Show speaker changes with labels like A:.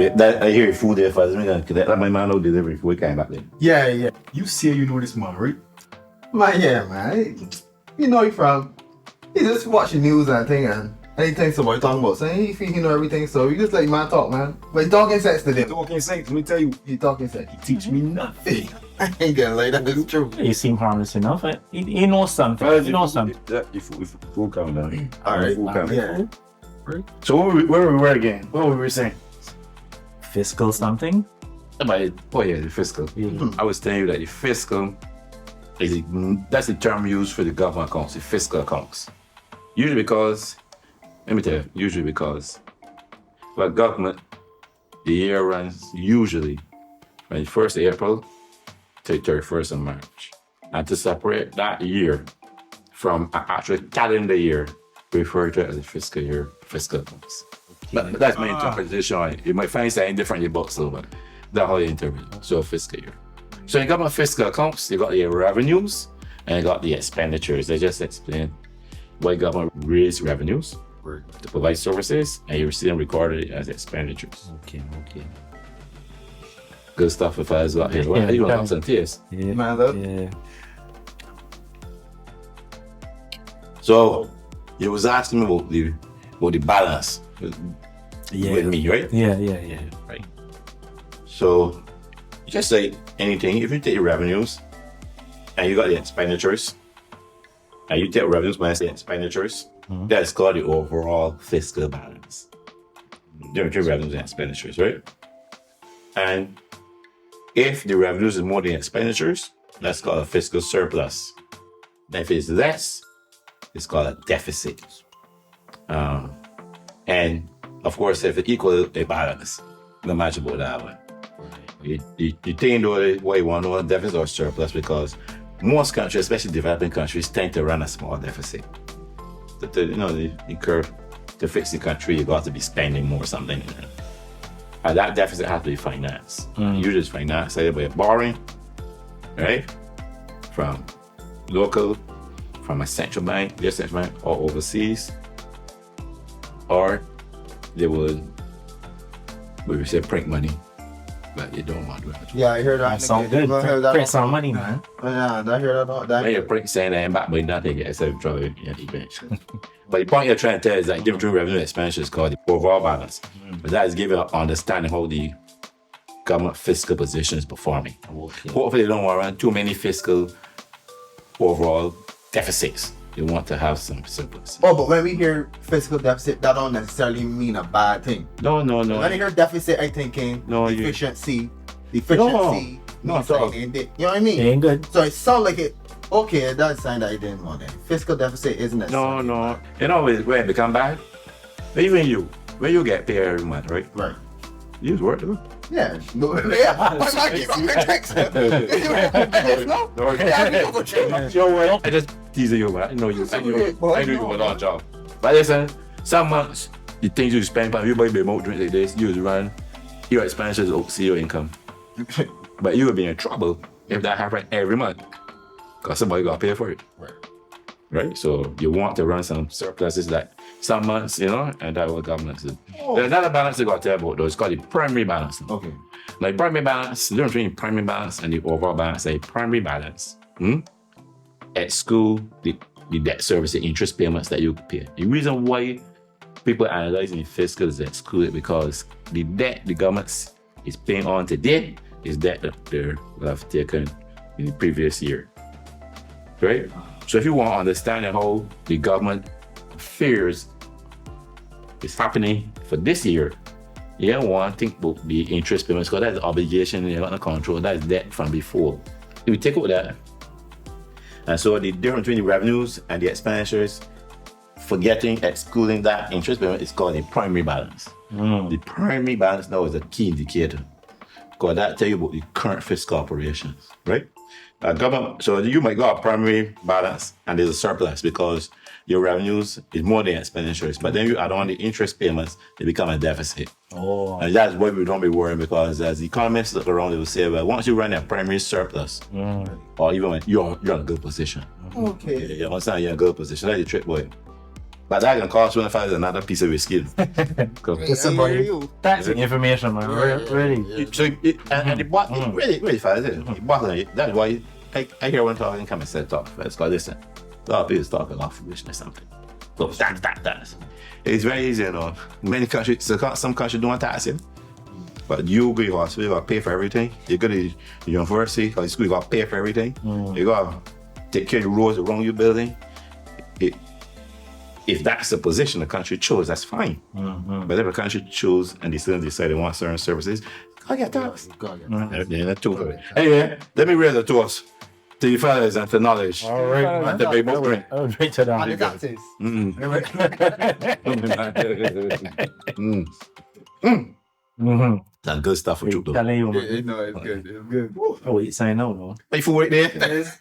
A: Wait, that I hear your food there first. Let my man know delivery food came back there.
B: Yeah. You say you know this man, right?
C: Man, yeah, man. You know he from. He just watch the news and thing, and anything somebody talking about, so he feel he know everything, so you just let man talk, man. But he talking sense to them.
B: Talking sense, let me tell you,
C: He talking sense.
B: he teach me nothing.
C: I ain't gonna lie, that is true.
D: You seem harmless enough. He knows something. He knows something.
A: If food coming down.
C: Alright,
A: Food coming.
C: yeah.
A: So where we were again? What were we saying?
D: Fiscal something.
A: The fiscal.
D: Mm-hmm.
A: I was telling you that the fiscal that's the term used for the government accounts, the fiscal accounts. Usually because for government, the year runs usually from the 1st of April to the 31st of March. And to separate that year from an actual calendar year, we refer to it as the fiscal year, fiscal accounts. But that's my interpretation on it. You might find something different in your books, but that's how you interpret it. So fiscal year. So you got my fiscal accounts, you got your revenues, and you got the expenditures. I just explained why government raised revenues to provide services, and you receive them recorded as expenditures.
D: Okay.
A: Good stuff if I was got here. What are you going to taste?
D: Yeah.
C: Man, look.
D: Yeah.
A: So you was asking me about the balance with me, right?
D: Yeah.
A: Right. So you just say anything. If you take your revenues and you got the expenditures, and you take revenues when I say expenditures, that's called the overall fiscal balance. Different between revenues and expenditures, right? And if the revenues is more than expenditures, that's called a fiscal surplus. If it's less, it's called a deficit. And of course, if it equals a balance, no matter about that one. You think though why you want to know a deficit or surplus, because most countries, especially developing countries, tend to run a small deficit. To fix the country, you got to be spending more or something. And that deficit has to be financed. Usually it's financed either by borrowing, right? From local, from a central bank, or overseas. Or they would, we say print money, but you don't want to do it.
C: Yeah, I heard that.
D: Sound good. Print some money, man.
C: Yeah, I heard that.
A: When you print saying that back, but nothing gets out of trouble eventually. But the point you're trying to tell is that the difference between revenue and expenditure is called the overall balance. But that is giving an understanding how the government fiscal position is performing.
D: Okay.
A: Hopefully they don't want to run too many fiscal overall deficits. They want to have some surplus.
C: Oh, but when we hear fiscal deficit, that don't necessarily mean a bad thing.
A: No.
C: When I hear deficit, I thinking deficiency.
A: No,
C: you know
A: at all.
C: what I mean?
D: It ain't good.
C: So it sounds like it. Okay, that's a sign that I didn't want it. Fiscal deficit isn't necessarily.
A: No. You know when it become bad? Even you, when you get paid every month, right?
C: Right.
A: You use work too.
C: Yeah. No, yeah. Why not keep on
A: I just teasing you, man. I know you. I know you a lot of job. But listen, some months the things you spend, you buy a more drink like this, you run your expenditures exceed your income. But you will be in trouble if that happens every month, because somebody got to pay for it. Right? So you want to run some surpluses like some months, and that's what governments do. There's another balance you got to tell about though. It's called the primary balance.
C: Okay.
A: Like primary balance, the difference between primary balance and the overall balance, a primary balance exclude the debt service, the interest payments that you pay. The reason why people analyzing the fiscal is excluded because the debt the government is paying on today is debt that they will have taken in the previous year. Right? So if you want to understand how the government affairs is happening for this year, you don't want to think about the interest payments because that's the obligation you're going to control. That's debt from before. If you take out that, and so the difference between the revenues and the expenditures, excluding that interest payment, is called the primary balance. The primary balance now is a key indicator because that tells you about the current fiscal operations, right? Government, so you might got a primary balance and there's a surplus because your revenues is more than expenditures, but then you add on the interest payments, they become a deficit. And that's why we don't be worried, because as economists look around, they will say, well, once you run a primary surplus, or even when you're in a good position.
C: Okay.
A: You understand, you're in a good position. That's the trick, boy. But that can cost you is another piece of your skill.
D: It's about taxing information, man. Really.
A: So and the bot really fast. The bot, that's why I hear one talking come and say talk first. Because listen, a lot of people talking off foolishness something. So that. It's very easy, you know. Many countries, some countries don't tax you. But you go to hospital, you gotta pay for everything. You go to university or school, you gotta pay for everything. You gotta take care of the roads around your building. If that's the position the country chose, that's fine. But if a country chose and they still decide they want certain services, go get taxed. Anyway, let me read the toast to you fellas and to knowledge.
D: All right.
A: And to big book.
D: Oh, great to
C: And the
D: know.
C: taxes.
A: That's good stuff with you though.
D: Telling you, man.
B: Yeah, no, it's good. It's good.
D: Oh, wait, sign out, no?
A: Pay for it there.
B: It's-